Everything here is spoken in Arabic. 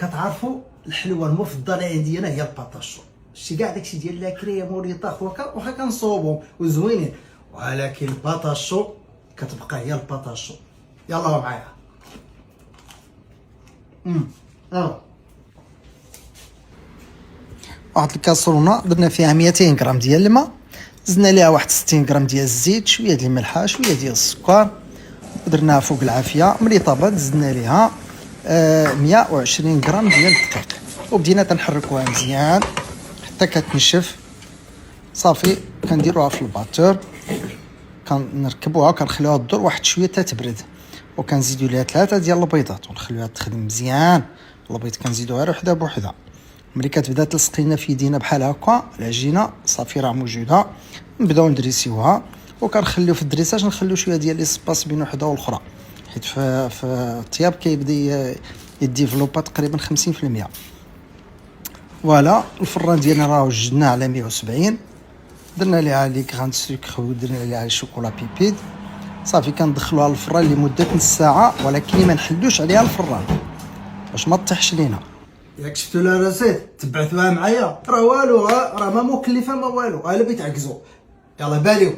كتعرفوا الحلوه المفضله عندي انا هي الباطاشو. شتي كاع داكشي ديال لا كريم وريطاخ واخا كنصوبهم وزوينين، ولكن الباطاشو كتبقى هي الباطاشو. يلا معايا. واحد الكاسرونه درنا فيها 200 غرام ديال الماء، زدنا ليها واحد 60 غرام ديال الزيت، شويه ديال الملحه، شويه ديال السكر، درناها فوق العافيه. ملي طابت زدنا ليها 120 غرام ديال الدقيق، وبدينا تنحركوها مزيان حتى كتنشف. صافي كنديروها في الباتور، كنركبوها وكنخليوها تدور واحد شويه حتى تبرد، وكنزيدو ليها 3 ديال البيضات ونخليوها تخدم مزيان. البيض كنزيدوها غير وحده بوحده. ملي كتبدا تلصق لينا في يدينا بحال هكا العجينه، صافي راه موجوده. نبداو ندريسيوها، وكنخليو في الدريساج نخليو شويه ديال ليسباس بين وحده والاخرى، حيت في الطياب كيبدا يديفلوبا تقريبا 50%. فوالا الفران ديالنا راه وجدناه على 170، درنا ليها لي غراند سكر ودرنا ليها الشوكولا بيبيد. صافي كندخلوها للفران لمده نص ساعه، ولكن ما نحلوش عليها الفران باش ما تطيحش لينا. ياك شفتوا لا راسيت تبعتوها معايا، راه والو، راه ما مكلفه ما والو، الا بغيت تعكزوا. يلا باليو.